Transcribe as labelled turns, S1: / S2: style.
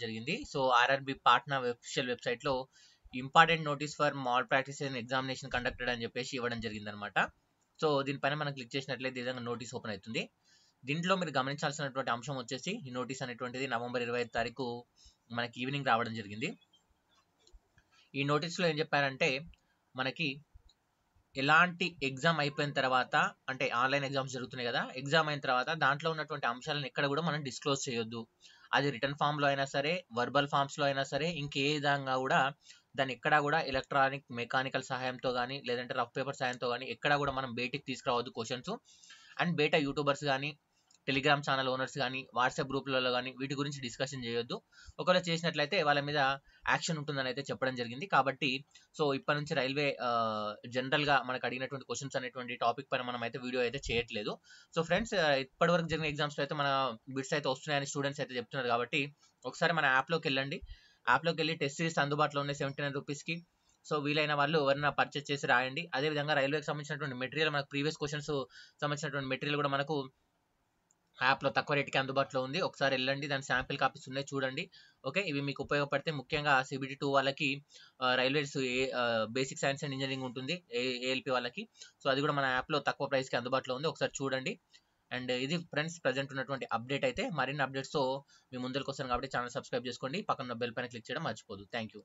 S1: జరిగింది. So RRB Patna official వెబ్సైట్లో important notice for mall practice and examination conducted అని చెప్పేసి ఇవ్వడం జరిగిందనమాట. సో దీనిపైన మనం క్లిక్ చేసినట్లయితే ఈ విధంగా నోటీస్ ఓపెన్ అవుతుంది. దీంట్లో మీరు గమనించాల్సినటువంటి అంశం వచ్చేసి ఈ నోటీస్ అనేటువంటిది నవంబర్ 25 తారీఖు మనకి ఈవినింగ్ రావడం జరిగింది. ఈ నోటీస్లో ఏం చెప్పారంటే మనకి ఎలాంటి ఎగ్జామ్ అయిపోయిన తర్వాత, అంటే ఆన్లైన్ ఎగ్జామ్స్ జరుగుతున్నాయి కదా, ఎగ్జామ్ అయిన తర్వాత దాంట్లో ఉన్నటువంటి అంశాలను ఎక్కడ కూడా మనం డిస్క్లోజ్ చేయొద్దు. అది రిటర్న్ ఫామ్లో అయినా సరే, వర్బల్ ఫామ్స్లో అయినా సరే, ఇంకే విధంగా కూడా దాన్ని ఎక్కడా కూడా ఎలక్ట్రానిక్ మెకానికల్ సహాయంతో కానీ లేదంటే రఫ్ పేపర్ సహాయంతో కానీ ఎక్కడా కూడా మనం బయటికి తీసుకురావద్దు క్వశ్చన్స్. అండ్ బయట యూట్యూబర్స్ కానీ, టెలిగ్రామ్ ఛానల్ ఓనర్స్ కానీ, వాట్సాప్ గ్రూప్లలో కానీ వీటి గురించి డిస్కషన్ చేయొద్దు. ఒకవేళ చేసినట్లయితే వాళ్ళ మీద యాక్షన్ ఉంటుందని అయితే చెప్పడం జరిగింది. కాబట్టి సో ఇప్పటి నుంచి రైల్వే జనరల్గా మనకు అడిగినటువంటి క్వశ్చన్స్ అనేటువంటి టాపిక్ పైన మనం అయితే వీడియో అయితే చేయట్లేదు. సో ఫ్రెండ్స్, ఇప్పటివరకు జరిగిన ఎగ్జామ్స్లో అయితే మన బిట్స్ అయితే వస్తున్నాయని స్టూడెంట్స్ అయితే చెప్తున్నారు. కాబట్టి ఒకసారి మన యాప్లోకి వెళ్ళండి. యాప్లోకి వెళ్ళి టెస్ట్ సిరీస్ అందుబాటులో ఉన్నాయి 79 రూపీస్కి. సో వీలైన వాళ్ళు ఎవరైనా పర్చేస్ చేసి రాయండి. అదేవిధంగా రైల్వేకి సంబంధించినటువంటి మెటీరియల్, మనకు ప్రీవియస్ క్వశ్చన్స్ సంబంధించినటువంటి మెటీరియల్ కూడా మనకు యాప్లో తక్కువ రేట్కి అందుబాటులో ఉంది. ఒకసారి వెళ్ళండి, దాని శాంపిల్ కాపీస్ ఉన్నాయి, చూడండి. ఓకే, ఇవి మీకు ఉపయోగపడితే ముఖ్యంగా CBT 2 వాళ్ళకి, railways basic science and engineering ఉంటుంది ALP వాళ్ళకి. సో అది కూడా మన యాప్లో తక్కువ ప్రైస్కి అందుబాటులో ఉంది, ఒకసారి చూడండి. అండ్ ఇది ఫ్రెండ్స్ ప్రజెంట్ ఉన్నటువంటి అప్డేట్. అయితే మరిన్ని అప్డేట్స్తో మీ ముందరికి వస్తాను కాబట్టి ఛానల్ సబ్స్క్రైబ్ చేసుకోండి, పక్కన బెల్ పైన క్లిక్ చేయడం మర్చిపోదు. Thank you.